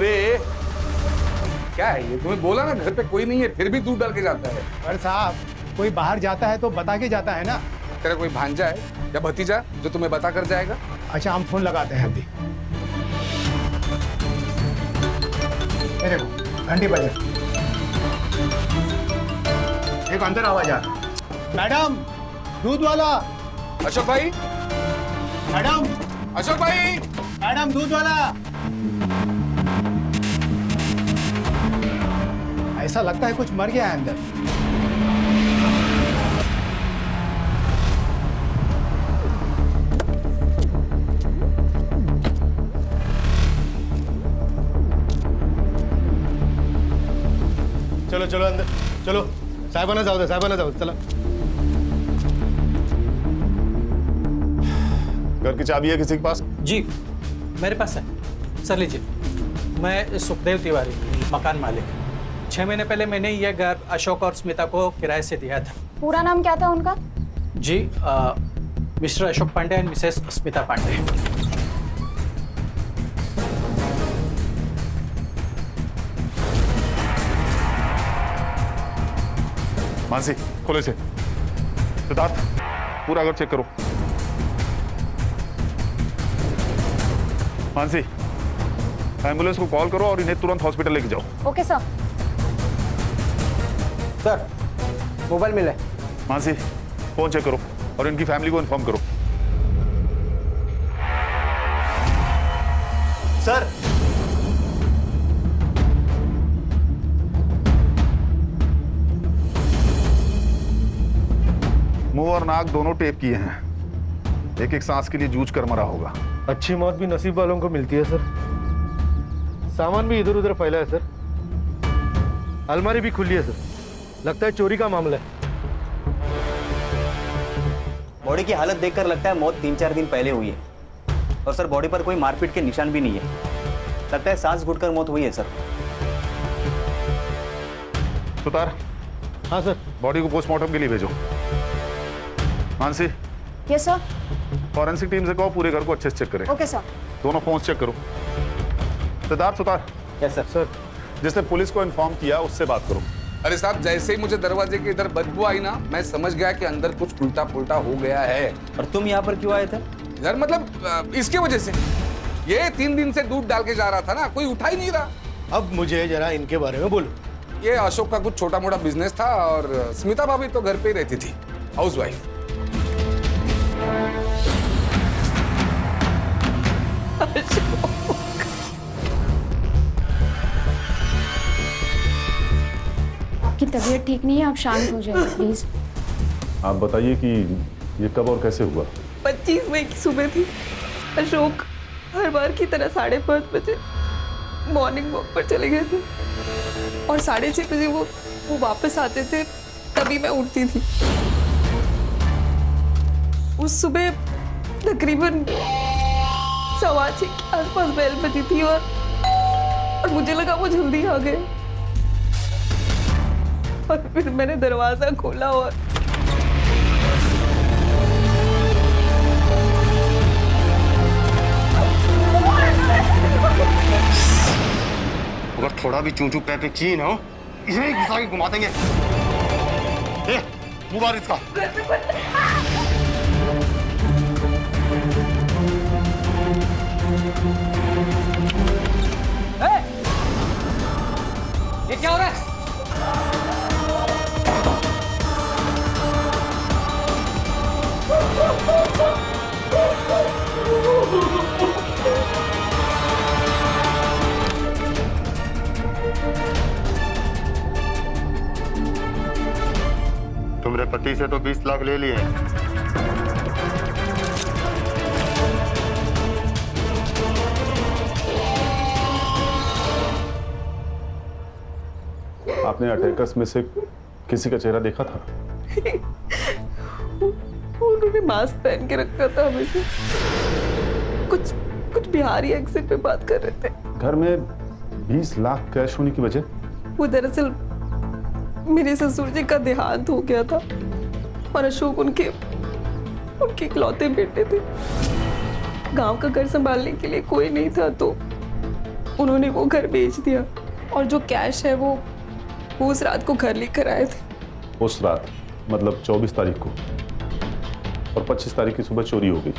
रे? क्या है ये? तुम्हें बोला ना घर पे कोई नहीं है, फिर भी दूध डाल के जाता है। पर साहब कोई बाहर जाता है तो बता के जाता है ना। तेरा कोई भांजा है या भतीजा जो तुम्हें बता कर जाएगा? अच्छा हम फोन लगाते हैं अभी। ये देखो घंटी बजे, एक अंदर आवाज आ रहा। मैडम दूध वाला। अशोक भाई, मैडम, अशोक भाई, मैडम दूध वाला। ऐसा लगता है कुछ मर गया है अंदर। चलो चलो अंदर चलो, साहेबाना जाऊ दे, साहेबाना जाऊ दे, चला। घर की चाबी है किसी के पास? जी मेरे पास है सर, लीजिए। मैं सुखदेव तिवारी, मकान मालिक। 6 महीने पहले मैंने यह घर अशोक और स्मिता को किराए से दिया था। पूरा नाम क्या था उनका? जी Mr Ashok Pandey and Mrs Smita Pandey. Mansi Khole से। सिद्धार्थ पूरा घर चेक करो। मानसी एम्बुलेंस को कॉल करो और इन्हें तुरंत हॉस्पिटल लेके जाओ। Okay sir. सर मोबाइल मिला है। मानसी फोन चेक करो और इनकी फैमिली को इन्फॉर्म करो। सर मुंह और नाक दोनों टेप किए हैं। एक एक सांस के लिए जूझ कर मरा होगा। अच्छी मौत भी नसीब वालों को मिलती है सर। सामान भी इधर उधर फैला है सर। अलमारी भी खुली है सर। लगता है चोरी का मामला है। बॉडी की हालत देखकर लगता है मौत 3-4 दिन पहले हुई है। और सर बॉडी पर कोई मारपीट के निशान भी नहीं है। लगता है सांस घुटकर मौत हुई है सर। सुतार, हाँ सर। बॉडी को पोस्टमार्टम के लिए भेजो। Mansi yes sir. Forensic team से कहो पूरे घर को अच्छे से चेक करें। Okay sir. दोनों फोन्स चेक करो। Siddharth, Sutar, yes sir. Sir जिसने पुलिस को इन्फॉर्म किया उससे बात करो। अरे साहब, जैसे ही मुझे दरवाजे के इधर बदबू आई ना, मैं समझ गया कि अंदर कुछ उल्टा पुल्टा हो गया है। और तुम यहाँ पर क्यों आए थे? यार मतलब इसके वजह से। ये 3 दिन से दूध डाल के जा रहा था ना, कोई उठा ही नहीं रहा। अब मुझे जरा इनके बारे में बोलो। ये अशोक का कुछ छोटा मोटा बिजनेस था और स्मिता भाभी तो घर पे ही रहती थी, हाउसवाइफ। आपकी तबीयत ठीक नहीं है, आप शांत हो जाइए प्लीज। आप बताइए कि ये कब और कैसे हुआ? 25 मई की सुबह थी। अशोक हर बार की तरह 5:30 बजे मॉर्निंग वॉक पर चले गए थे और 6:30 बजे वो वापस आते थे, तभी मैं उठती थी। उस सुबह तकरीबन 6:15 के आसपास बेल बजी थी और मुझे लगा वो जल्दी आ गए। और फिर मैंने दरवाजा खोला और अगर थोड़ा भी चूचू पे की ना हो, इसे घुसा के घुमा देंगे। मुबारक इसका। ये क्या हो रहा है? तुम्हारे पति से तो 20 लाख ले लिए। आपने अटैकर्स में से किसी का चेहरा देखा था? उन्होंने मास्क पहन के रखा था हमेशा। कुछ बिहारी एक्सेंट पे बात कर रहे थे। घर में 20 लाख कैश होने की वजह? वो दरअसल मेरे ससुर जी का देहांत हो गया था और अशोक उनके इकलौते बेटे थे। गांव का घर संभालने के लिए कोई नहीं था, तो उन्होंने वो घर बेच दिया और जो कैश है वो उस रात को घर लेकर आए थे। उस रात मतलब 24 तारीख को, और 25 तारीख की सुबह चोरी हो गई।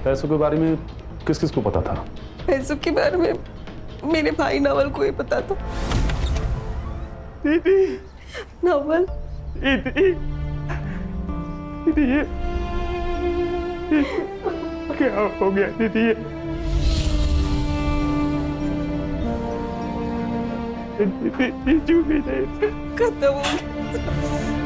पैसों के बारे में किस किस को पता था? पैसों के बारे में मेरे भाई नवल को ही पता था। दीदी, नवल, दीदी, दीदी, ये क्या हो गया दीदी? दीदी, जीजू भी नहीं थे। खत्म हो गया।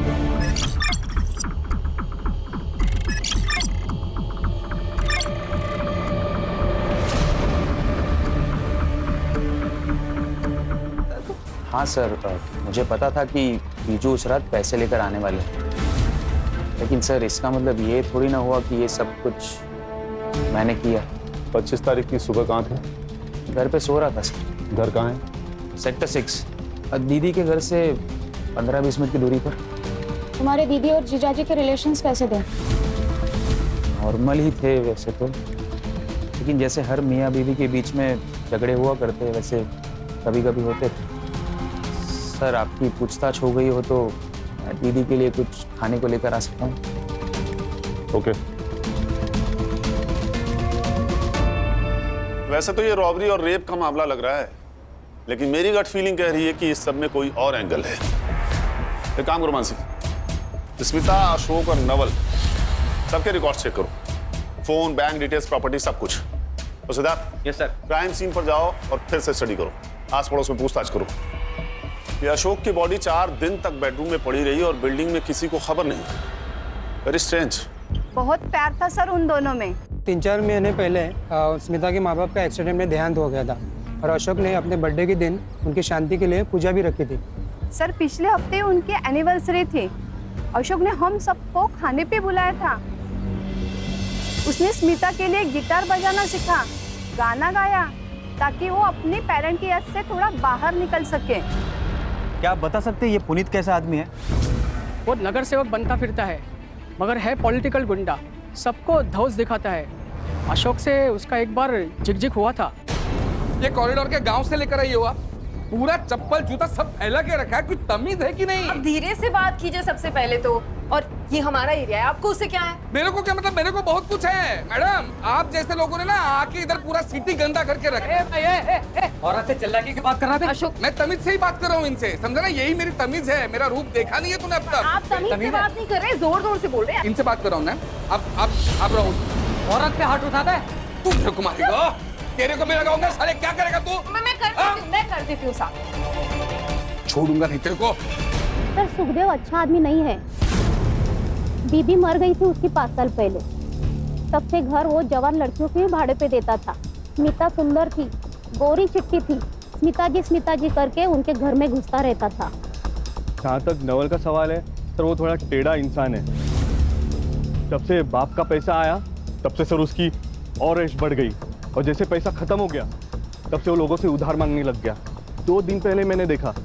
हाँ सर, मुझे पता था कि बीजू उस रात पैसे लेकर आने वाले हैं। लेकिन सर इसका मतलब ये थोड़ी ना हुआ कि ये सब कुछ मैंने किया। 25 तारीख की सुबह कहाँ थे? घर पे सो रहा था सर। घर कहाँ है? सेक्टर 6, दीदी के घर से 15-20 मिनट की दूरी पर। तुम्हारे दीदी और जीजाजी के रिलेशंस कैसे थे? नॉर्मल ही थे वैसे तो, लेकिन जैसे हर मियाँ बीवी के बीच में झगड़े हुआ करते वैसे कभी कभी होते थे। सर आपकी पूछताछ हो गई हो तो मैं दीदी के लिए कुछ खाने को लेकर आ सकता हूँ? ओके। वैसे तो ये रॉबरी और रेप का मामला लग रहा है, लेकिन मेरी गट फीलिंग कह रही है कि इस सब में कोई और एंगल है। एक काम करो मानसी, स्मिता, अशोक और नवल सबके रिकॉर्ड चेक करो, फोन, बैंक डिटेल्स, प्रॉपर्टी, सब कुछ। तो Siddharth, yes sir. Crime scene पर जाओ और फिर से स्टडी करो, आस पड़ोस में पूछताछ करो। ये अशोक की बॉडी 4 दिन तक बेडरूम में पड़ी रही और बिल्डिंग में किसी को खबर नहीं। Very strange. बहुत प्यार था सर उन दोनों में। 3-4 महीने पहले स्मिता के माँ बाप का एक्सीडेंट में देहांत हो गया था और अशोक ने अपने बर्थडे के दिन उनकी शांति के लिए पूजा भी रखी थी। सर पिछले हफ्ते उनकी एनिवर्सरी थी। अशोक ने हम सबको खाने पे बुलाया था। उसने स्मिता के लिए गिटार बजाना सीखा, गाना गाया, ताकि वो अपने पेरेंट की याद से थोड़ा बाहर निकल सके। क्या आप बता सकते हैं ये पुनीत कैसा आदमी है? वो नगर सेवक बनता फिरता है, मगर है पॉलिटिकल गुंडा, सबको धौस दिखाता है। अशोक से उसका एक बार झिकझिक हुआ था। ये कॉरिडोर के गांव से लेकर आई हुआ, पूरा चप्पल जूता सब फैला के रखा है, कुछ तमीज है कि नहीं? अब धीरे से बात कीजिए सबसे पहले तो। और ये हमारा एरिया है, आपको उससे क्या है? मेरे को क्या मतलब? मेरे को बहुत कुछ है मैडम। आप जैसे लोगों ने ना आके इधर पूरा सिटी गंदा करके रखे। औरत से चिल्लाने की बात कर रहा था अशोक, मैं तमीज से ही बात कर रहा हूँ इनसे, समझा ना? यही मेरी तमीज है। मेरा रूप देखा नहीं है तूने अब तक? आप तमीज से बात नहीं कर रहे, जोर जोर से बोल रहे हैं। इनसे बात कर रहा हूँ ना। अब रहो। औरत पे हाथ उठाता है तू मेरे को मारेगा, तेरे को मैं लगाऊंगा। साले क्या करेगा तू? मैं कर देती हूँ साहब। छोड़ूंगा नहीं तेरे को। सर सुखदेव अच्छा आदमी नहीं है। बीबी मर गई थी उसकी 5 साल पहले। तब से घर वो जवान लड़कियों के भाड़े पे देता था। स्मिता सुंदर थी, गोरी चिट्टी थी। स्मिता जी करके उनके घर में घुसता रहता था। जहाँ तक नवल का सवाल है सर, वो थोड़ा टेढ़ा इंसान है। जब से बाप का पैसा आया तब से सर उसकी और ऐश बढ़ गई, और जैसे पैसा खत्म हो गया तब से वो लोगों से उधार मांगने लग गया। 2 दिन पहले मैंने देखा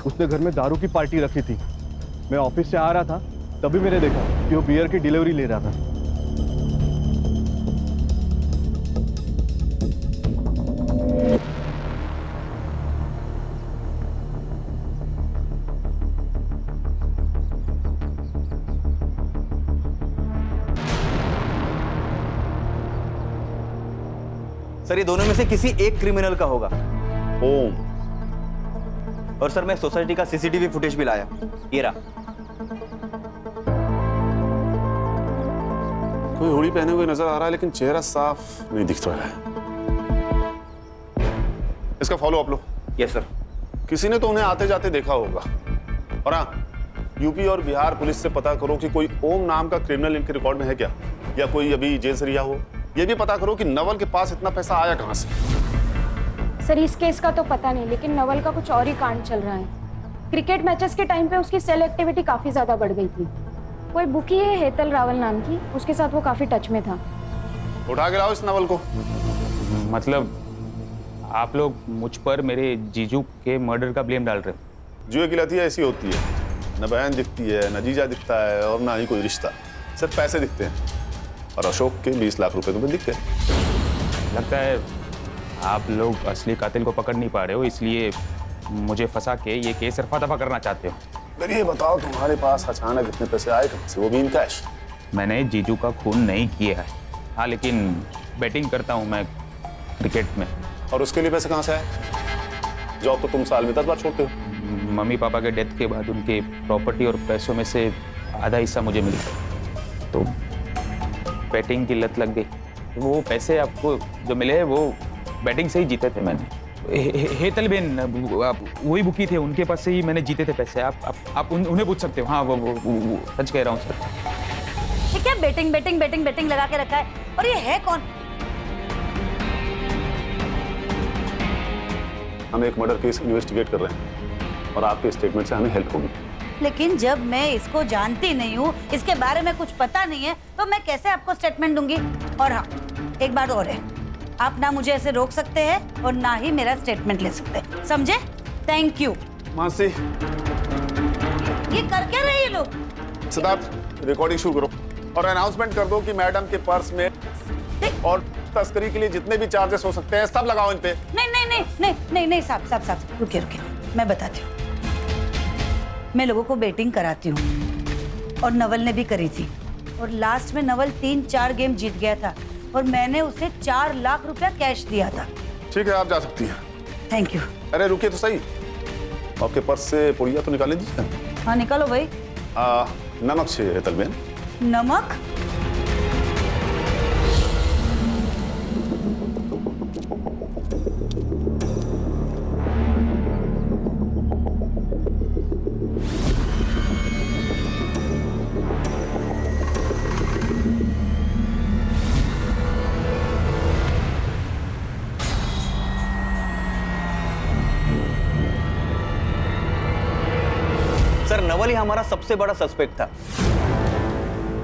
उसने घर में दारू की पार्टी रखी थी। मैं ऑफिस से आ रहा था तभी मैंने देखा कि वो बियर की डिलीवरी ले रहा था। सर ये दोनों में से किसी एक क्रिमिनल का होगा। ओम। और सर मैं सोसाइटी का सीसीटीवी फुटेज भी लाया, ये रहा। कोई हुडी पहने हुए नजर आ रहा है, लेकिन चेहरा साफ नहीं दिख रहा है। इसका फॉलो अप लो। Yes sir. किसी ने तो उन्हें आते जाते देखा होगा। और हाँ, यूपी और बिहार पुलिस से पता करो कि कोई ओम नाम का क्रिमिनल इनके रिकॉर्ड में है क्या, या कोई अभी जेल से रिहा हो। ये भी पता करो कि नवल के पास इतना पैसा आया कहाँ से। सर इस केस का तो पता नहीं, लेकिन नवल का कुछ और ही कांड चल रहा है। क्रिकेट मैचेस के टाइम पे उसकी सेल एक्टिविटी काफी ज्यादा बढ़ गई थी। कोई बुकी है हेतल रावल नाम की, उसके साथ वो काफी टच में था। उठा के लाओ इस नवल को। मतलब आप लोग मुझ पर मेरे जीजू के मर्डर का ब्लेम डाल रहे हो? जुए की लती ऐसी होती है, न बहन दिखती है, न जीजा दिखता है, और ना ही कोई रिश्ता, सिर्फ पैसे दिखते हैं। और अशोक के 20 लाख रुपए तुम्हें दिख गए। लगता है आप लोग असली कातिल को पकड़ नहीं पा रहे हो, इसलिए मुझे फंसा के ये केस रफा दफा करना चाहते हो। फिर ये बताओ तुम्हारे पास अचानक इतने पैसे आए कहाँ से, वो भी इन कैश? मैंने जीजू का खून नहीं किया है, हाँ, लेकिन बैटिंग करता हूँ मैं क्रिकेट में। और उसके लिए पैसे कहाँ से आए? जॉब तो तुम साल में 10 बार छोड़ते हो। मम्मी पापा के डेथ के बाद उनके प्रॉपर्टी और पैसों में से आधा हिस्सा मुझे मिला, तो बैटिंग की लत लग गई। वो पैसे आपको जो मिले हैं वो बैटिंग से ही जीते थे मैंने। हेतल बेन वही बुकी थे, उनके पास से ही मैंने जीते थे पैसे। आप उन्हें पूछ सकते हो। हाँ, वो सच कह रहा हूँ सर। ये क्या बेटिंग बेटिंग बेटिंग बेटिंग लगा के रखा है? और ये है कौन? हम एक मर्डर केस इन्वेस्टिगेट कर रहे हैं और आपके स्टेटमेंट से हमें हेल्प होगी। लेकिन जब मैं इसको जानती नहीं हूँ, इसके बारे में कुछ पता नहीं है, तो मैं कैसे आपको स्टेटमेंट दूंगी? और हाँ, एक बात और है, आप ना मुझे ऐसे रोक सकते हैं और ना ही मेरा स्टेटमेंट ले सकते हैं, समझे? Thank you. मानसी, ये कर क्या रहे हैं ये लोग? सिद्धार्थ, रिकॉर्डिंग शुरू करो और अनाउंसमेंट कर दो कि मैडम के पर्स में और तस्करी के लिए जितने भी चार्जेस हो सकते हैं सब लगाओ इन पे। नहीं नहीं नहीं नहीं नहीं नहीं साहब, रुकिए रुकिए, मैं बताती हूँ। मैं लोगों को बेटिंग कराती हूँ और नवल ने भी करी थी, और लास्ट में नवल 3-4 गेम जीत गया था और मैंने उसे 4 लाख रुपया कैश दिया था। ठीक है, आप जा सकती हैं। Thank you. अरे रुकिए तो सही, आपके पर्स से पुड़िया तो निकाल लीजिए। हाँ निकालो भाई। नमक चाहिए हेतल बेन। नमक? सर, नवल ही हमारा सबसे बड़ा सस्पेक्ट था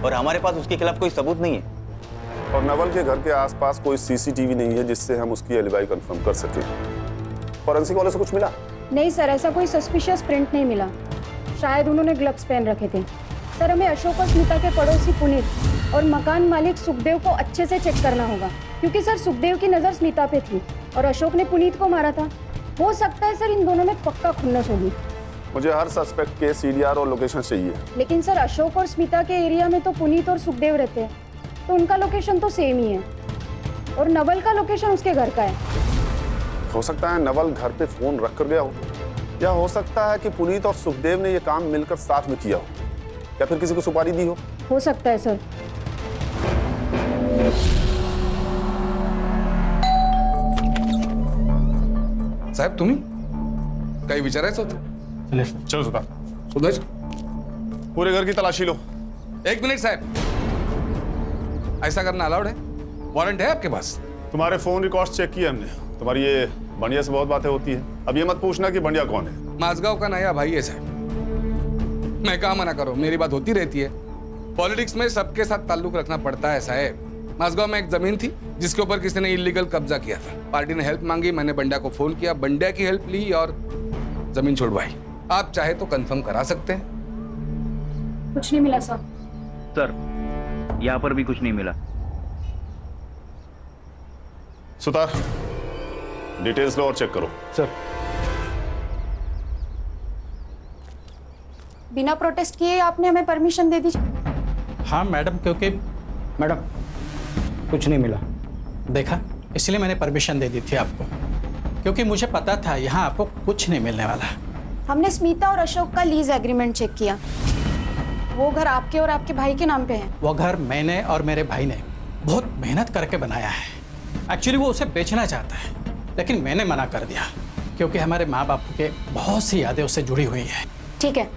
और हमारे पास उसके खिलाफ कोई सबूत नहीं है। और नवल के घर के आसपास कोई सीसीटीवी नहीं है जिससे हम उसकी एलिबाई कंफर्म कर सके। फॉरेंसिक वाले से कुछ मिला? नहीं सर, ऐसा कोई सस्पिशियस प्रिंट नहीं मिला। शायद उन्होंने ग्लव्स पहन रखे थे। सर, हमें अशोक और स्मिता के पड़ोसी पुनीत और मकान मालिक सुखदेव को अच्छे से चेक करना होगा, क्योंकि सर सुखदेव की नज़र स्मिता पे थी और अशोक ने पुनीत को मारा था। हो सकता है सर इन दोनों में पक्का खुन्नस होगी। मुझे हर सस्पेक्ट के सीडीआर और लोकेशन चाहिए। लेकिन सर अशोक और स्मिता के एरिया में तो पुनीत और सुखदेव रहते हैं, तो उनका लोकेशन तो सेम ही है, और नवल का लोकेशन उसके घर का है। हो सकता है नवल घर पे फोन रख कर गया हो, या हो सकता है कि पुनीत और सुखदेव ने ये काम मिलकर साथ में किया हो, या फिर किसी को सुपारी दी हो सकता है सर। साहेब तुम्ही काही विचारायचं होतं? चलो सुधा, पूरे घर की तलाशी लो। 1 मिनट साहब, ऐसा करना अलाउड है? वारंट है आपके पास? तुम्हारे फोन रिकॉर्ड्स चेक किए हमने, तुम्हारी ये बंडिया से बहुत बातें होती है। अब ये मत पूछना कि बंडिया कौन है। माझगांव का नया भाई है साहब। मैं कहा मना करो, मेरी बात होती रहती है। पॉलिटिक्स में सबके साथ ताल्लुक रखना पड़ता है साहब। माझगांव में एक जमीन थी जिसके ऊपर किसी ने इलीगल कब्जा किया था। पार्टी ने हेल्प मांगी, मैंने बंडिया को फोन किया, बंडिया की हेल्प ली और जमीन छुड़वाई। आप चाहे तो कंफर्म करा सकते हैं। कुछ नहीं मिला सर। सर, यहाँ पर भी कुछ नहीं मिला। सुतार, डिटेल्स लो और चेक करो। सर, बिना प्रोटेस्ट किए आपने हमें परमिशन दे दी? हाँ मैडम, क्योंकि मैडम कुछ नहीं मिला। देखा, इसलिए मैंने परमिशन दे दी थी आपको, क्योंकि मुझे पता था यहाँ आपको कुछ नहीं मिलने वाला। हमने स्मिता और अशोक का लीज एग्रीमेंट चेक किया। वो घर आपके और आपके भाई के नाम पे है। वो घर मैंने और मेरे भाई ने बहुत मेहनत करके बनाया है। एक्चुअली वो उसे बेचना चाहता है, लेकिन मैंने मना कर दिया, क्योंकि हमारे माँ बाप के बहुत सी यादें उससे जुड़ी हुई है। ठीक है।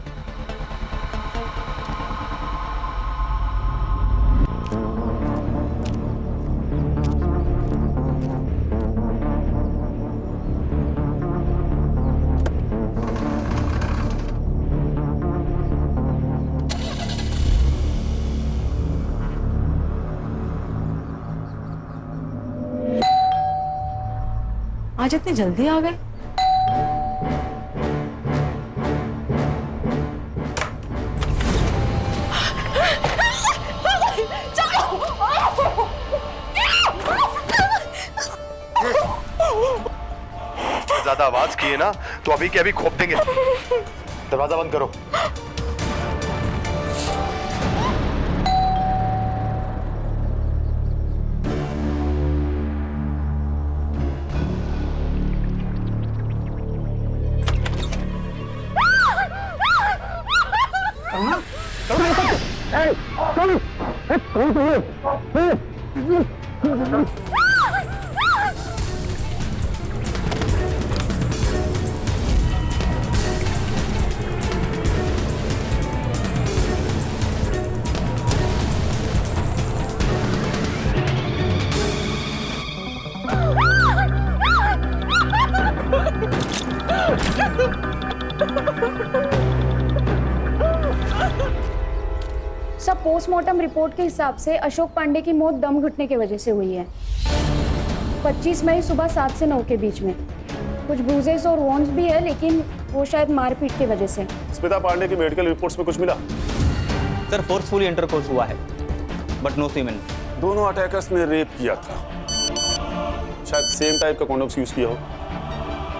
आज इतनी जल्दी आ गए? ज्यादा आवाज की है ना तो अभी के अभी खोप देंगे। दरवाजा बंद करो। सब पोस्टमार्टम रिपोर्ट के हिसाब से अशोक पांडे की मौत दम घुटने की वजह से हुई है। 25 मई सुबह 7 से 9 के बीच में। कुछ ब्रूजेस और वॉन्स भी है, लेकिन वो शायद मारपीट की वजह से। स्मिता पांडे की मेडिकल रिपोर्ट्स में कुछ मिला? सर फोर्सफुली इंटरकोर्स हुआ है बट नो सीमेन। दोनों अटैकर्स ने रेप किया था, शायद सेम टाइप का कॉन्डोम्स यूज किया हो।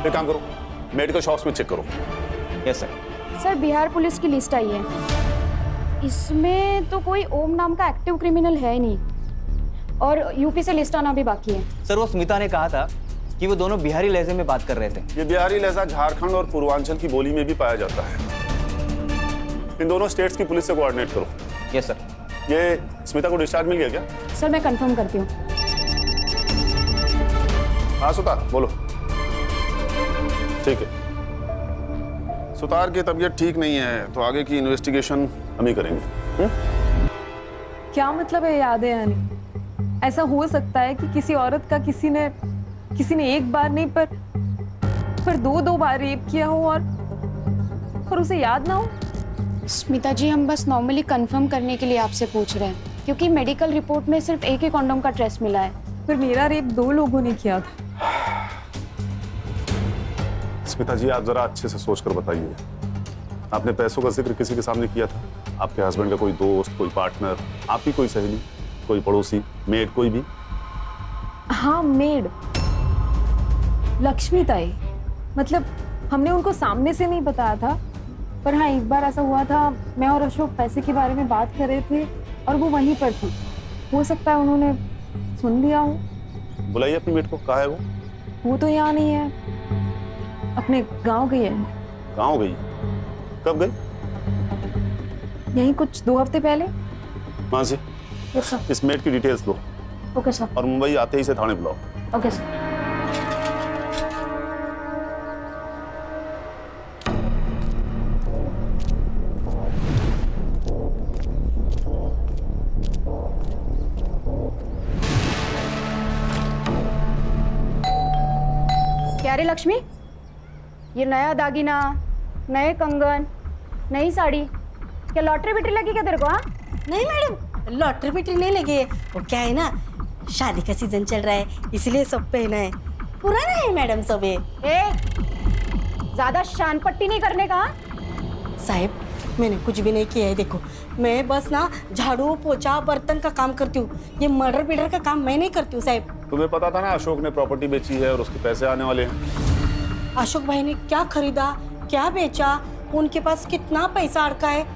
एक काम करो, मेडिकल शॉप्स में चेक करो। Yes sir. Sir Bihar police की लिस्ट आई है, इसमें तो कोई ओम नाम का एक्टिव क्रिमिनल है नहीं, और यूपी से लिस्ट आना भी बाकी है। सर वो स्मिता ने कहा था कि वो दोनों बिहारी लहजे में बात कर रहे थे। ये बिहारी लहजा झारखंड और पूर्वांचल की बोली में भी पाया जाता है। इन दोनों स्टेट्स की पुलिस से कोऑर्डिनेट करो। Yes sir. ये स्मिता को डिस्चार्ज मिल गया क्या? सर मैं कंफर्म करती हूँ। हाँ सुतार बोलो। ठीक है, सुतार की तबीयत ठीक नहीं है तो आगे की इन्वेस्टिगेशन हम ही करेंगे। क्या मतलब है यादें आनी? ऐसा हो सकता है कि किसी औरत का किसी ने एक बार नहीं पर दो बार रेप किया हो और उसे याद ना हो? स्मिता जी, हम बस नॉर्मली कंफर्म करने के लिए आपसे पूछ रहे हैं, क्योंकि मेडिकल रिपोर्ट में सिर्फ एक ही कॉन्डोम का ट्रेस मिला है। पर मेरा रेप 2 लोगों ने किया था। स्मिता जी आप जरा अच्छे से सोचकर बताइए, आपने पैसों का जिक्र किसी के सामने किया था? आपके हस्बैंड का कोई दोस्त, कोई पार्टनर, आपकी कोई सहेली, कोई पड़ोसी, मेड, कोई भी? हाँ मेड, लक्ष्मी ताई। मतलब हमने उनको सामने से नहीं बताया था, पर हाँ एक बार ऐसा हुआ था, मैं और अशोक पैसे के बारे में बात कर रहे थे और वो वहीं पर थी। हो सकता है उन्होंने सुन लिया हो। बुलाइए अपनी मेड को। कहाँ है वो? वो तो यहाँ नहीं है, अपने गांव गई है। गाँव गई? कब गई? यही कुछ 2 हफ्ते पहले। वहाँ से इस मेड की डिटेल्स दो। Okay sir. और मुंबई आते ही से थाने बुलाओ। Okay sir. क्या रे लक्ष्मी, ये नया दागिना, नए कंगन, नई साड़ी, क्या लॉटरी बिटरी लगी क्या तेरे को? हाँ नहीं मैडम, लॉटरी बिटरी नहीं लगी है। वो क्या है ना, शादी का सीजन चल रहा है इसलिए सब पहना है। पुराना है मैडम सब ये। ज्यादा शान पट्टी नहीं करने का। साहब मैंने कुछ भी नहीं किया है। देखो मैं बस ना झाड़ू पोछा बर्तन का काम करती हूँ, ये मर्डर बिडर का काम मैं नहीं करती हूँ साहब। तुम्हें पता था ना अशोक ने प्रॉपर्टी बेची है और उसके पैसे आने वाले हैं। अशोक भाई ने क्या खरीदा, क्या बेचा, उनके पास कितना पैसा अड़का है,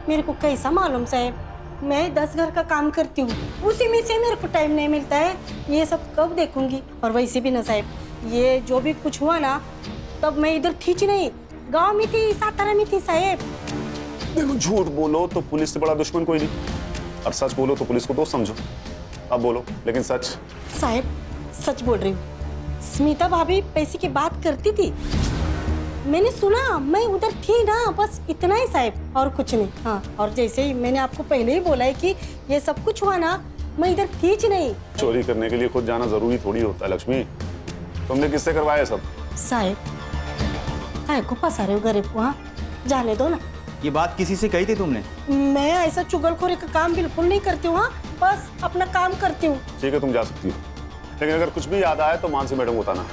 मेरे को कैसा मालूम साहब। मैं 10 घर का काम करती हूँ, उसी में से मेरे को टाइम नहीं मिलता है। ये सब कब देखूंगी? और वैसे भी ना साहब, ये जो भी कुछ हुआ ना, तब मैं इधर थी नहीं, गांव में थी, सातारा में थी साहब। देखो झूठ बोलो तो पुलिस से बड़ा दुश्मन कोई नहीं, और सच बोलो तो पुलिस को दोस्त समझो। अब बोलो लेकिन सच। साहब सच बोल रही हूँ, स्मिता भाभी पैसे की बात करती थी, मैंने सुना, मैं उधर थी ना, बस इतना ही साहब, और कुछ नहीं। हाँ, और जैसे ही मैंने आपको पहले ही बोला है कि ये सब कुछ हुआ ना, मैं इधर थी नहीं। चोरी करने के लिए खुद जाना जरूरी थोड़ी होता है लक्ष्मी। तुमने किससे करवाया सब? साहब काय को फंसा रहे हो गरीब को? हाँ जाने दो ना। ये बात किसी से कही थी तुमने? मैं ऐसा चुगलखोरी का काम बिल्कुल नहीं करती हूँ। हाँ बस अपना काम करती हूँ। ठीक है तुम जा सकती हो, लेकिन अगर कुछ भी याद आए तो मानसी मैडम को बताना।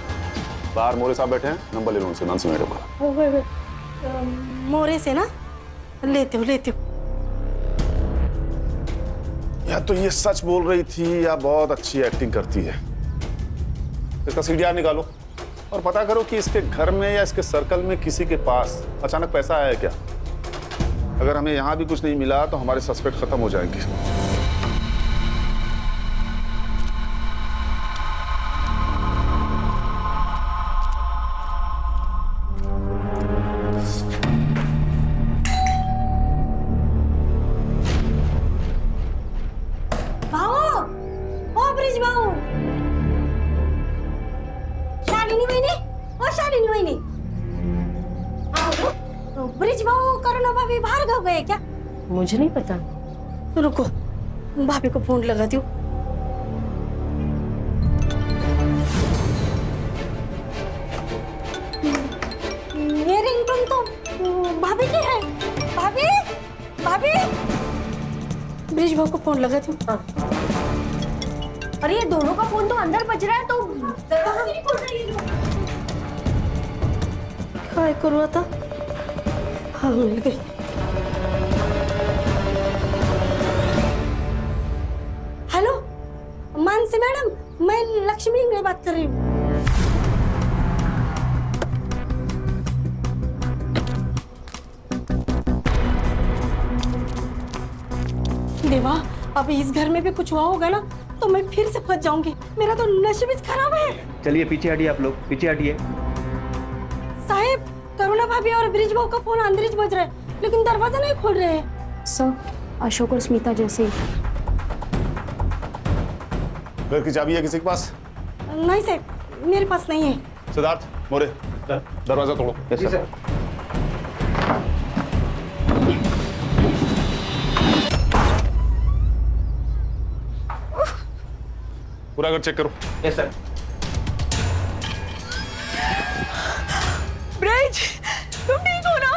बाहर मोरे साहब बैठे हैं, नंबर ले लो उनसे, मानसी मैडम का। मोरे से ना लेते हो या तो ये सच बोल रही थी या बहुत अच्छी एक्टिंग करती है। इसका सीडीआर निकालो, और पता करो कि इसके घर में या इसके सर्कल में किसी के पास अचानक पैसा आया है क्या। अगर हमें यहाँ भी कुछ नहीं मिला तो हमारे सस्पेक्ट खत्म हो जाएंगे। ब्रिज भाऊ करुणा भाभी बाहर गाँव गए क्या? मुझे नहीं पता। रुको, भाभी को फोन लगाती हूँ। ये रिंगटोन तो भाभी की है। भाभी, भाभी, ब्रिज भाऊ को फोन लगाती हूँ। अरे ये दोनों का फोन तो अंदर बज रहा है, तो दरवाजा नहीं खोल रही है। क्या करूँ था? हाँ, मिल गई। हेलो मानसी मैडम, मैं लक्ष्मी इंगले बात कर रही हूँ। देवा, अब इस घर में भी कुछ हुआ होगा ना तो मैं फिर से फंस जाऊंगी। मेरा तो नसीब ही खराब है। चलिए पीछे हटिए, आप लोग पीछे हटिए। साहिब, करुणा भाभी और ब्रिज भाऊ का फोन अंदर ही बज रहा है, लेकिन दरवाजा नहीं खोल रहे हैं। सर, अशोक और स्मिता जैसे। घर की चाबी है किसी के पास? नहीं सर, मेरे पास नहीं है। सिद्धार्थ, मोरे, दरवाजा तोड़ो। Yes sir. पूरा घर चेक करो। Yes sir. ब्रिज, तुम ठीक हो ना?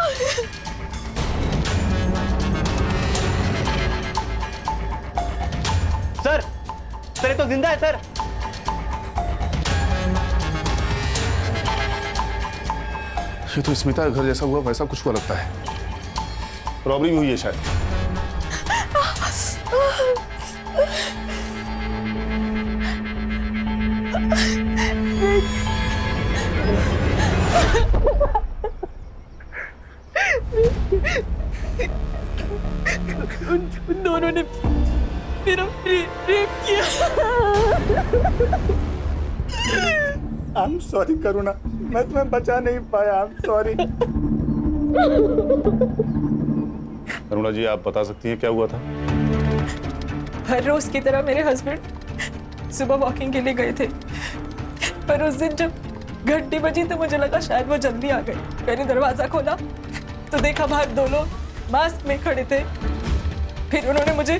सर, सर ये तो जिंदा है सर। ये तो स्मिता का घर जैसा हुआ वैसा कुछ हुआ लगता है। रॉबरी भी हुई है शायद। उन दोनों ने मेरा रेप किया। आई एम सॉरी करुणा, मैं तुम्हें बचा नहीं पाया। I am sorry. करुणा जी, आप बता सकती हैं क्या हुआ था? हर रोज की तरह मेरे हस्बैंड सुबह वॉकिंग के लिए गए थे, पर उस दिन जब घंटी बजी तो मुझे लगा शायद वो जल्दी आ गए। मैंने दरवाजा खोला तो देखा बाहर दो लोग मास्क में खड़े थे। फिर उन्होंने मुझे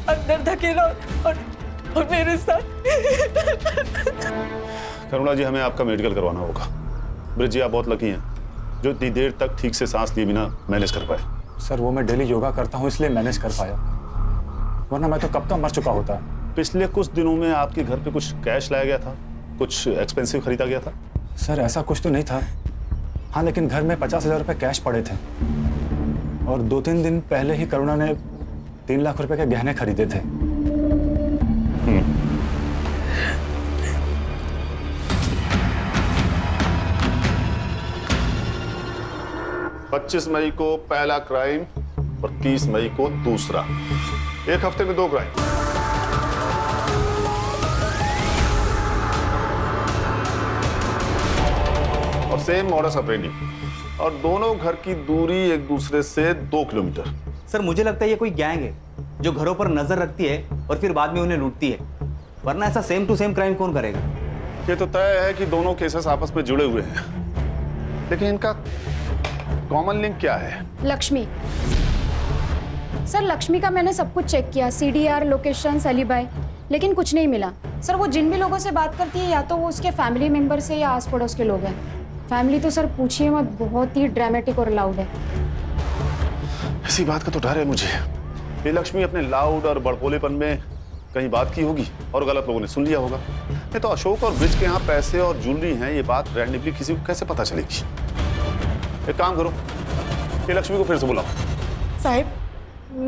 अंदर धकेला और मेरे साथ। करुणा जी, हमें आपका मेडिकल करवाना होगा। ब्रिज जी, आप बहुत लकी हैं जो इतनी देर तक ठीक से सांस लिए बिना मैनेज कर पाए। सर, वो मैं डेली योगा करता हूँ इसलिए मैनेज कर पाया, वरना मैं तो कब का मर चुका होता। पिछले कुछ दिनों में आपके घर पे कुछ कैश लाया गया था, कुछ एक्सपेंसिव खरीदा गया था? सर, ऐसा कुछ तो नहीं था। हाँ, लेकिन घर में 50,000 रुपये कैश पड़े थे और 2-3 दिन पहले ही करुणा ने 3 लाख रुपए के गहने खरीदे थे। 25 मई को पहला क्राइम और 30 मई को दूसरा। एक हफ्ते में 2 क्राइम। और सेम मॉडस ऑपरेंडी, और दोनों घर की दूरी एक दूसरे से 2 किलोमीटर। सर, मुझे लगता है ये कोई गैंग है जो घरों पर नजर रखती है और फिर बाद में उन्हें लूटती है, वरना ऐसा सेम टू सेम क्राइम कौन करेगा? ये तो तय है कि दोनों केसेस आपस में जुड़े हुए हैं, लेकिन इनका कॉमन लिंक क्या है? लक्ष्मी। सर, लक्ष्मी का मैंने सब कुछ चेक किया, CDR, लोकेशन, एलिबाई, लेकिन कुछ नहीं मिला। सर, वो जिन भी लोगों से बात करती है या तो वो उसके फैमिली मेंबर से या आस पड़ोस के लोग हैं। फैमिली तो सर पूछिए मत, बहुत ही ड्रामेटिक और लाउड है। इसी बात का तो डर है मुझे। ये लक्ष्मी अपने लाउड और बड़बोलेपन में कहीं बात की होगी और गलत लोगों ने सुन लिया होगा। नहीं तो अशोक और ब्रिज के यहाँ पैसे और ज्वेलरी हैं, ये बात रैंडमली किसी को कैसे पता चलेगी? एक काम करो, ये लक्ष्मी को फिर से बुलाओ। साहिब,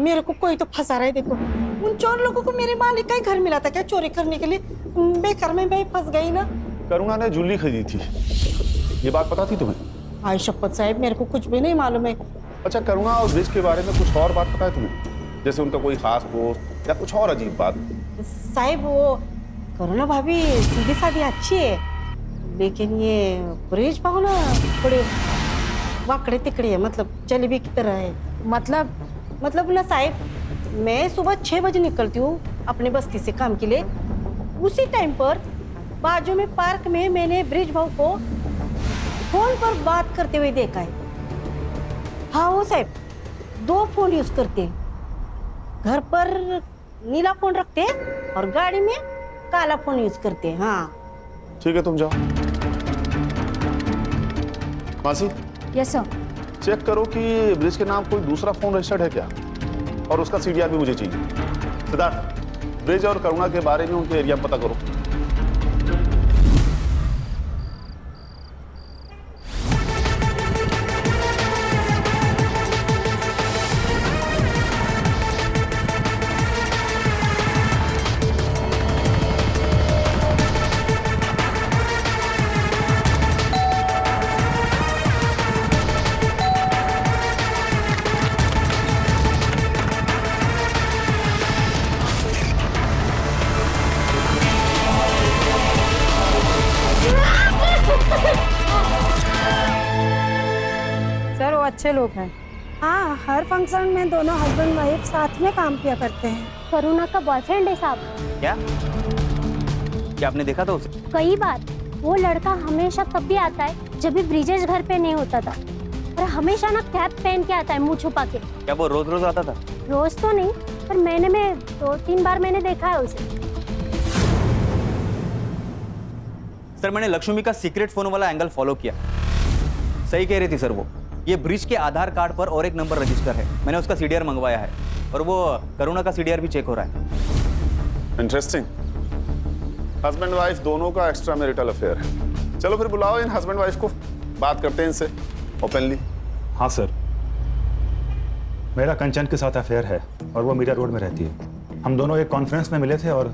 मेरे को कोई तो फंसा रहा है। देखो, उन 4 लोगों को मेरे मालिक का ही घर मिला था क्या चोरी करने के लिए? बेकार में मैं फंस गई ना। करुणा ने ज्वेलरी खरीदी थी, ये बात पता थी तुम्हें? आई शपथ साहब, मेरे को कुछ भी नहीं मालूम है। अच्छा, करुणा और ब्रिज के बारे में कुछ और बात पता है तुम्हें? जैसे उनका कोई खास दोस्त या कुछ और अजीब बात? साहब वो करुणा भाभी सीधी सादी अच्छी है, लेकिन ये ब्रिज भाव ना थोड़े वाकड़े तिकड़े है, मतलब जलेबी की तरह है। मतलब ना साहब, मैं सुबह 6 बजे निकलती हूँ अपने बस्ती से काम के लिए। उसी टाइम पर बाजू में पार्क में मैंने ब्रिज भाव को फोन पर बात करते हुए देखा है। हाँ वो साहब 2 फोन यूज करते हैं, घर पर नीला फोन रखते हैं और गाड़ी में काला फोन यूज करते हैं। हाँ ठीक है, तुम जाओ। मासी, यस सर। चेक करो कि ब्रिज के नाम कोई दूसरा फोन रजिस्टर्ड है क्या, और उसका सीडीआर भी मुझे चाहिए। सिद्धार्थ, ब्रिज और करुणा के बारे में उनके एरिया पता करो। सर वो अच्छे लोग हैं। हाँ, हर फंक्शन में दोनों हस्बैंड वाइफ साथ में काम किया करते हैं। करुणा का बॉयफ्रेंड है साहब। क्या आपने देखा था उसे? कई बार। वो लड़का हमेशा तब भी आता है जब भी ब्रिजेश घर पे नहीं होता था, और हमेशा ना कैप पहन के आता है, मुंह छुपा के। क्या वो रोज रोज आता था? रोज तो नहीं, पर महीने में 2-3 बार मैंने देखा है उसे। सर, मैंने लक्ष्मी का सीक्रेट फोन वाला एंगल फॉलो किया। सही कह रही थी सर वो। ये ब्रिज के आधार कार्ड पर और एक नंबर रजिस्टर है। मैंने उसका सीडीआर मंगवाया है, और वो करुणा का सीडीआर भी चेक हो रहा है। इंटरेस्टिंग। हस्बैंड वाइफ दोनों का एक्स्ट्रा मैरिटल अफेयर है। चलो फिर बुलाओ इन हस्बैंड वाइफ को, बात करते हैं इनसे ओपनली। हाँ सर, मेरा कंचन के साथ अफेयर है और वो मीडिया रोड में रहती है। हम दोनों एक कॉन्फ्रेंस में मिले थे और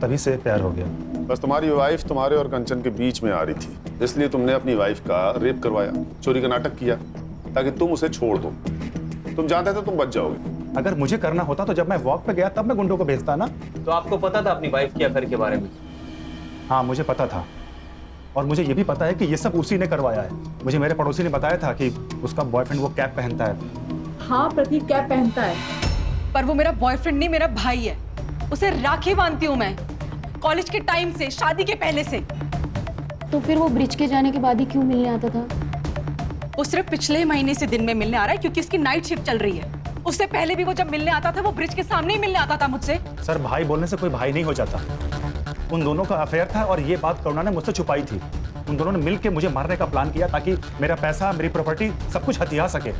तभी से प्यार हो गया। बस तुम्हारी वाइफ तुम्हारे और कंचन के बीच में आ रही थी, इसलिए तुमने अपनी वाइफ का रेप करवाया, चोरी का नाटक किया ताकि तुम उसे छोड़ दो। तुम जानते थे तुम बच जाओगे। अगर मुझे करना होता तो जब मैं वॉक पे गया तब मैं गुंडों को भेजता ना। तो आपको पता था अपनी वाइफ की अफेयर के बारे में? हाँ, मुझे पता था, और मुझे ये भी पता है कि ये सब उसी ने करवाया है। मुझे मेरे पड़ोसी ने बताया था कि उसका बॉयफ्रेंड वो कैप पहनता है। हाँ, प्रतीक कैप पहनता है, पर वो मेरा बॉयफ्रेंड नहीं, मेरा भाई है। उसे राखी बांधती हूँ मैं, कॉलेज के टाइम से, शादी के पहले से। तो फिर वो ब्रिज के जाने के बाद ही क्यों मिलने आता था? वो सिर्फ पिछले महीने से दिन में मिलने आ रहा है क्योंकि उसकी नाइट शिफ्ट चल रही है। उससे पहले भी वो जब मिलने आता था वो ब्रिज के सामने ही मिलने आता था मुझसे। सर, भाई बोलने से कोई भाई नहीं हो जाता। उन दोनों का अफेयर था और ये बात करुणा ने मुझसे छुपाई थी। उन दोनों ने मिलकर मुझे मारने का प्लान किया ताकि मेरा पैसा, मेरी प्रॉपर्टी सब कुछ हथिया सके।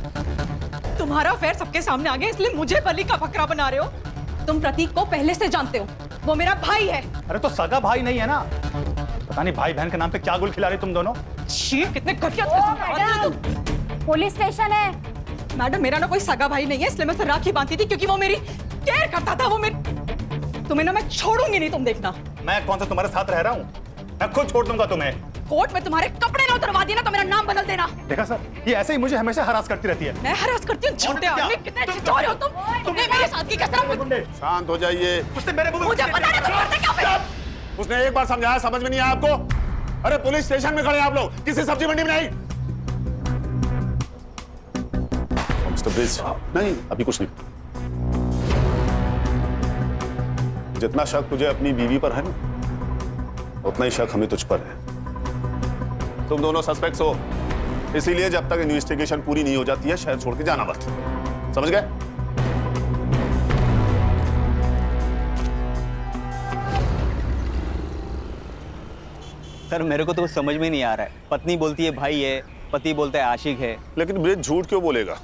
तुम्हारा अफेयर सबके सामने आ गया, इसलिए मुझे बलि का बकरा बना रहे हो। तुम प्रतीक को पहले से जानते हो, वो मेरा भाई है। अरे तो सगा भाई नहीं है ना? पता नहीं भाई बहन के नाम पे क्या गुल खिला रही तुम दोनों। कितने घटिया। पुलिस स्टेशन है। मैडम, मेरा ना कोई सगा भाई नहीं है, इसलिए मैं उसे राखी बांधती थी क्योंकि वो मेरी केयर करता था। वो मेरी, तुम्हें ना मैं छोड़ूंगी नहीं, तुम देखना। मैं कौन सा तुम्हारे साथ रह रहा हूँ? मैं खुद छोड़ दूंगा तुम्हें। कोर्ट में तुम्हारे कपड़े ना उतरवा दिए ना तो मेरा नाम बदल देना। देखा सर, ये ऐसे ही मुझे हमेशा हरास करती रहती है। मैं हरास करती हूँ? छोटे आदमी, कितने छिछोरे हो तुम। तुमने मेरे साथ की कसरत। शांत हो जाइए। उसने मेरे मुझे पता नहीं तुम करते क्या फिर। उसने एक बार समझाया, समझ में नहीं आया आपको? अरे पुलिस स्टेशन में खड़े हैं आप लोग, किसी सब्जी मंडी में नहीं। मिस्टर ब्रिज, नहीं अभी कुछ नहीं। जितना शक तुझे अपनी बीवी पर है ना, उतना ही शक हमें तुझ पर है। तुम दोनों सस्पेक्ट्स हो, इसीलिए जब तक इन्वेस्टिगेशन पूरी नहीं हो जाती है शहर छोड़ के जाना मत। समझ गए? सर, मेरे को तो कुछ समझ में नहीं आ रहा है। पत्नी बोलती है भाई है, पति बोलता है आशिक है। लेकिन ब्रिज झूठ क्यों बोलेगा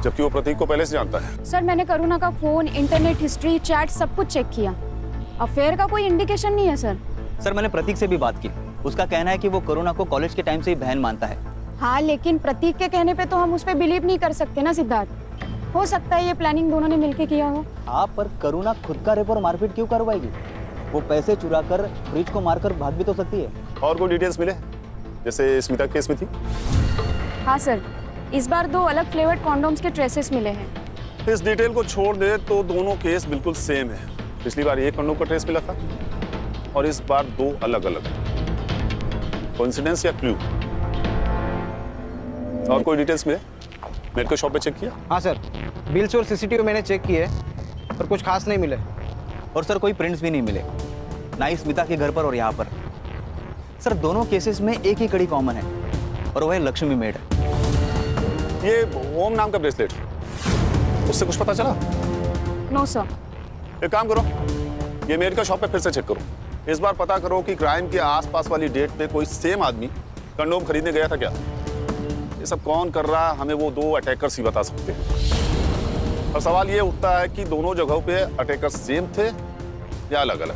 जबकि वो प्रतीक को पहले से जानता है? सर, मैंने करुणा का फोन, इंटरनेट हिस्ट्री, चैट सब कुछ चेक किया। अफेयर का कोई इंडिकेशन नहीं है सर। सर, मैंने प्रतीक से भी बात की। उसका कहना है कि वो करुणा को कॉलेज के टाइम से ही बहन मानता है। हाँ, लेकिन प्रतीक के कहने पे तो हम उस पर बिलीव नहीं कर सकते ना सिद्धार्थ। हो सकता है ये प्लानिंग दोनों ने मिलके किया हो। हाँ, पर करुणा खुद का रेप और मारपीट क्यों करवाएगी? वो पैसे चुरा कर ब्रिज को मारकर भाग भी तो सकती है। और कोई डिटेल्स मिले जैसे स्मिता केस में थी? हाँ सर, इस बार 2 अलग फ्लेवर्ड कॉन्डोम्स के ट्रेसेस मिले हैं। इस डिटेल को छोड़ दे तो दोनों केस बिल्कुल सेम है। पिछली बार एक कंडोम का ट्रेस मिला था और इस बार 2 अलग अलग। कोइंसिडेंस या क्लू? और कोई डिटेल्स मिले? मेडिकल शॉप पे चेक किया? हाँ सर, बिल्स और सीसीटीवी मैंने चेक किए पर कुछ खास नहीं मिले। और सर कोई प्रिंट्स भी नहीं मिले, ना ही स्मिता के घर पर और यहाँ पर। सर दोनों केसेस में एक ही कड़ी कॉमन है और वह है लक्ष्मी मेड। ये ओम नाम का ब्रेसलेट, उससे कुछ पता चला? No sir. एक काम करो, ये मेडिकल शॉप पे फिर से चेक करो। इस बार पता करो कि क्राइम के आसपास वाली डेट पे कोई सेम आदमी कंडोम खरीदने गया था क्या? ये सब कौन कर रहा है हमें वो 2 अटैकर्स ही बता सकते हैं। और सवाल ये उठता है कि दोनों जगहों पे अटैकर्स सेम थे या अलग अलग?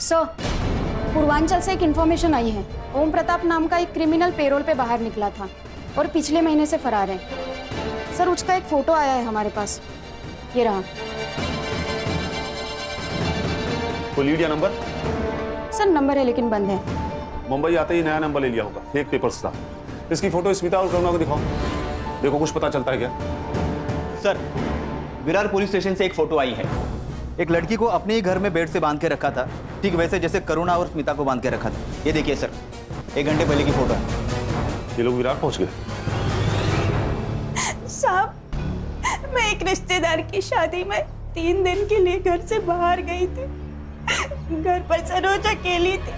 सर, पूर्वांचल से एक इन्फॉर्मेशन आई है। ओम प्रताप नाम का एक क्रिमिनल पेरोल पे बाहर निकला था और पिछले महीने से फरार है। सर उसका एक फोटो आया है हमारे पास, ये रहा। कोई लीड या नंबर? सर नंबर है लेकिन बंद है। मुंबई आते ही नया नंबर ले लिया होगा, फेक पेपर्स था। इसकी फोटो स्मिता और करुणा को दिखाओ, देखो कुछ पता चलता है क्या? सर विरार पुलिस स्टेशन से एक फोटो आई है। एक लड़की को अपने ही घर में बेड से बांध के रखा था, ठीक वैसे जैसे करुणा और स्मिता को बांध के रखा था। ये देखिए सर, 1 घंटे पहले की फोटो है। ये लोग विरार पहुंच गए? साहब, मैं एक रिश्तेदार की शादी में 3 दिन के लिए घर से बाहर गई थी। घर पर सरोज अकेली थी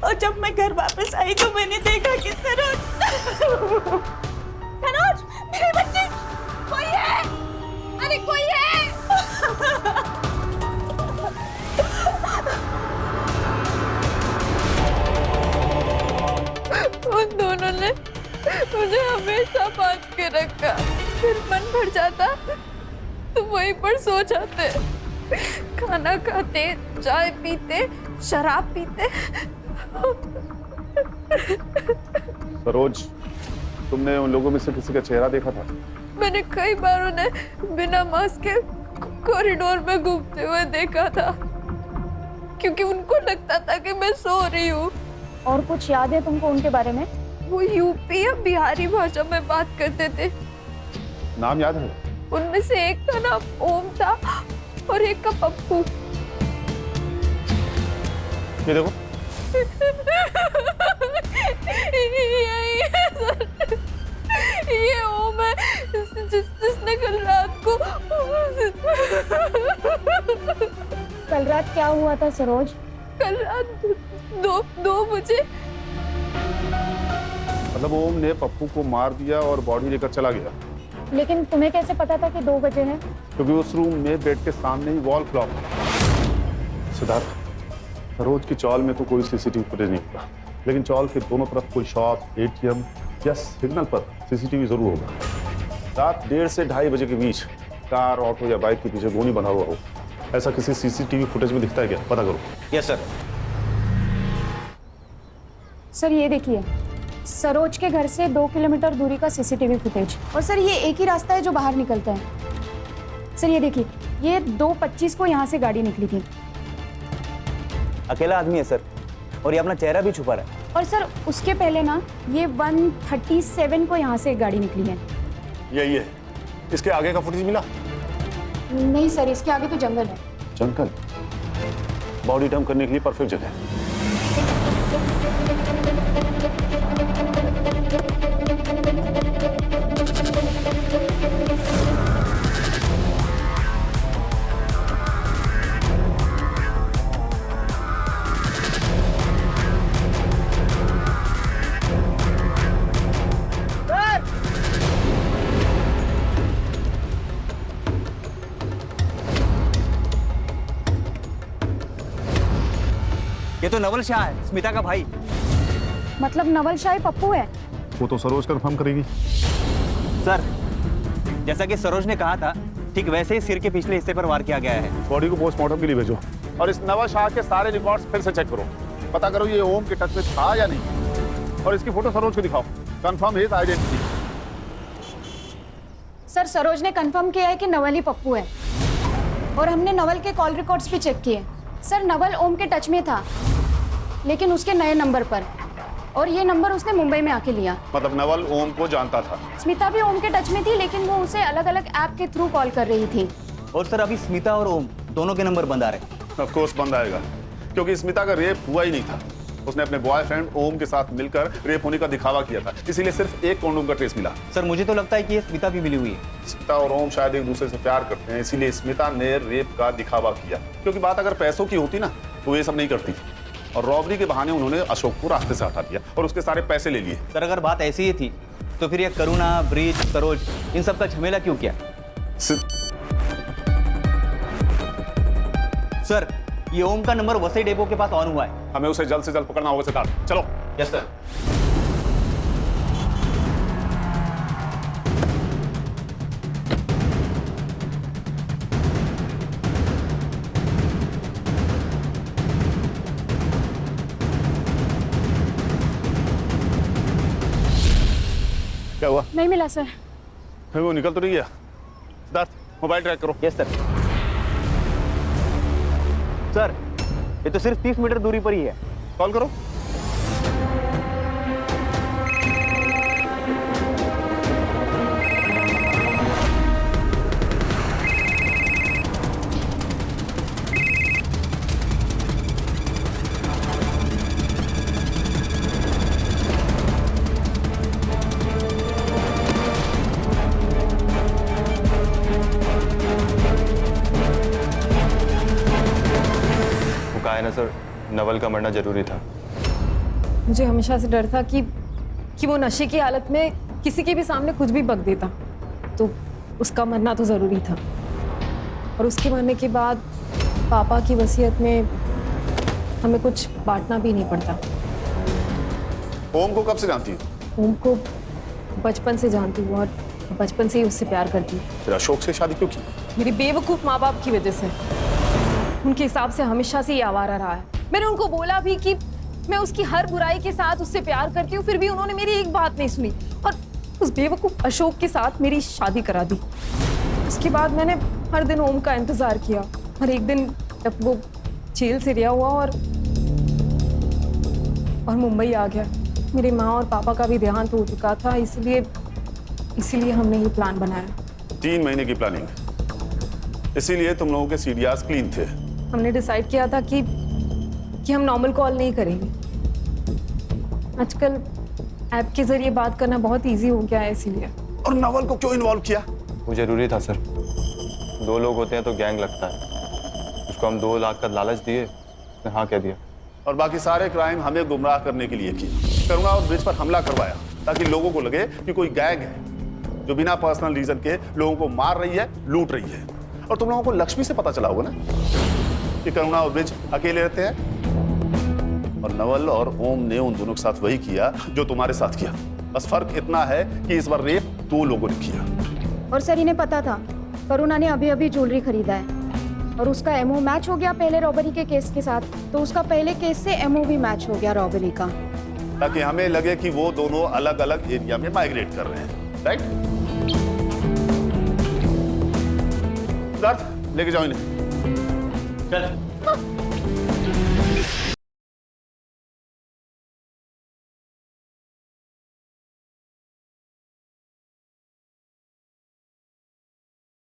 और जब मैं घर वापस आई तो मैंने देखा कि सरोज मेरे बच्चे, कोई है, अरे कोई है। उन दोनों ने मुझे हमेशा बांध के रखा, फिर मन भर जाता तो वहीं पर सो जाते, खाना खाते, चाय पीते, शराब पीते। सरोज, तुमने उन लोगों में से किसी का चेहरा देखा था? मैंने कई बार उन्हें बिना मास्क के कॉरिडोर में घूमते हुए देखा था, क्योंकि उनको लगता था कि मैं सो रही हूँ। और कुछ याद है तुमको उनके बारे में? वो यूपी या बिहारी भाषा में बात करते थे। नाम याद है? उनमें से एक का नाम ओम था और एक का पप्पू। ये देखो। ये ओम है जिसने कल रात को। कल रात क्या हुआ था सरोज? कल रात 2 बजे। मतलब ओम ने पप्पू को मार दिया और बॉडी लेकर चला गया। लेकिन तुम्हें कैसे पता था कि 2 बजे है? क्योंकि उस रूम में बेड के सामने ही वॉल क्लॉक। सिद्धार्थ, सरोज की चौल में तो कोई सीसीटीवी फुटेज नहीं होगा, लेकिन चौल के दोनों तरफ कोई शॉप, एटीएम या सिग्नल पर सीसीटीवी जरूर होगा। रात 1:30 से 2:30 बजे के बीच कार, ऑटो या बाइक के पीछे गोनी बना हुआ हो, ऐसा किसी सीसीटीवी फुटेज में दिखता है क्या? पता करो। Yes sir. सर ये देखिए, सरोज के घर से 2 किलोमीटर दूरी का सीसीटीवी फुटेज। और सर ये एक ही रास्ता है जो बाहर निकलता है। सर ये देखिए, ये 2:25 को यहाँ से गाड़ी निकली थी। अकेला आदमी है सर, और ये अपना चेहरा भी छुपा रहा है। और सर उसके पहले ना, ये 1:37 को यहाँ से एक गाड़ी निकली है। यही है। इसके आगे का फुटेज मिला? नहीं सर, इसके आगे तो जंगल है। जंगल? बॉडी डंप करने के लिए परफेक्ट जगह है। ये तो नवल शाह है, स्मिता का भाई। मतलब नवल शाह पप्पू है? वो तो सरोज कंफर्म करेगी। सर जैसा कि सरोज ने कहा था, ठीक वैसे ही सिर के पिछले हिस्से पर वार किया गया है। बॉडी को पोस्टमार्टम के लिए भेजो और इस नवाज शाह के सारे रिकॉर्ड्स फिर से चेक करो। पता करो ये ओम के टच में था या नहीं, और इसकी फोटो सरोज को दिखाओ। Confirm his identity. Sir Saroj ने कंफर्म किया है कि नवल ही पप्पू है और हमने नवल के कॉल रिकॉर्ड्स भी चेक किए। सर नवल ओम के टच में था लेकिन उसके नए नंबर पर, और ये नंबर उसने मुंबई में आके लिया। मतलब नवल ओम को जानता था? स्मिता भी ओम के टच में थी लेकिन वो उसे अलग अलग ऐप के थ्रू कॉल कर रही थी। और सर अभी स्मिता और ओम दोनों के नंबर बंद आ रहे। ऑफ कोर्स बंद आएगा, क्योंकि स्मिता का रेप हुआ ही नहीं था। उसने अपने बॉयफ्रेंड ओम के साथ मिलकर रेप होने का दिखावा किया था, इसीलिए सिर्फ एक कॉन्डोम का ट्रेस मिला। सर मुझे तो लगता है कि ये स्मिता भी मिली हुई है। स्मिता और ओम शायद एक दूसरे से प्यार करते हैं, इसीलिए स्मिता ने रेप का दिखावा किया। क्योंकि बात अगर पैसों की होती ना तो ये सब नहीं करती, और रॉबरी के बहाने उन्होंने अशोक को रास्ते से हटा दिया और उसके सारे पैसे ले लिए। सर अगर बात ऐसी ही थी तो फिर ये करुणा, ब्रिज, सरोज इन सब का झमेला क्यों किया? सर ये ओम का नंबर वसई डेपो के पास ऑन हुआ है। हमें उसे जल्द से जल्द पकड़ना होगा सिद्धार्थ। चलो। Yes sir. क्या हुआ? नहीं मिला सर। फिर वो निकल तो नहीं गया? सिद्धार्थ मोबाइल ट्रैक करो। Yes sir. सर ये तो सिर्फ 30 मीटर दूरी पर ही है। कॉल करो। ना सर, नवल का मरना जरूरी था। मुझे हमेशा से डर था कि वो नशे की हालत में किसी के भी सामने कुछ भी बक देता, तो उसका मरना तो ज़रूरी था। और उसके मरने के बाद पापा की वसीयत में हमें कुछ बांटना भी नहीं पड़ता। ओम को कब से जानती हो? ओम को बचपन से जानती हूँ और बचपन से ही उससे प्यार करती हूँ। फिर अशोक से शादी क्यों की? मेरी बेवकूफ़ माँ बाप की वजह से। उनके हिसाब से हमेशा से ही आवारा रहा है। मैंने उनको बोला भी कि मैं उसकी हर बुराई के साथ उससे प्यार करती हूँ, फिर भी उन्होंने मेरी एक बात नहीं सुनी और उस बेवकूफ़ अशोक के साथ मेरी शादी करा दी। उसके बाद मैंने हर दिन ओम का इंतज़ार किया और एक दिन जब वो जेल से रिहा हुआ और मुंबई आ गया, मेरी माँ और पापा का भी देहांत हो चुका था, इसीलिए हमने ये प्लान बनाया। 3 महीने की प्लानिंग, इसीलिए तुम लोगों के सीडीआरस क्लीन थे। हमने डिसाइड किया था कि हम नॉर्मल कॉल नहीं करेंगे। आजकल ऐप के जरिए बात करना बहुत इजी हो गया है, इसीलिए। और नवल को क्यों इन्वॉल्व किया? वो जरूरी था सर। 2 लोग होते हैं तो गैंग लगता है। उसको हम 2 लाख का लालच दिए, उसने हाँ कह दिया। और बाकी सारे क्राइम हमें गुमराह करने के लिए किए। करुणा और ब्रिज पर हमला करवाया ताकि लोगों को लगे कि कोई गैंग है जो बिना पर्सनल रीजन के लोगों को मार रही है, लूट रही है। और तुम लोगों को लक्ष्मी से पता चला होगा ना कि करुणा और ब्रिज अकेले रहते हैं, और नवल और ओम ने उन दोनों के साथ वही किया जो तुम्हारे साथ किया। बस फर्क इतना है कि इस बार रेप 2 लोगों ने किया। और सर इन्हें पता था करुणा ने अभी ज्वेलरी खरीदा है और उसका एमओ मैच हो गया पहले रॉबरी के केस के साथ, तो उसका पहले केस से एमओ भी मैच हो गया रॉबरी का, ताकि हमें लगे कि वो दोनों अलग अलग एरिया में माइग्रेट कर रहे हैं। राइट? लेके जाओ इन्हें। चल।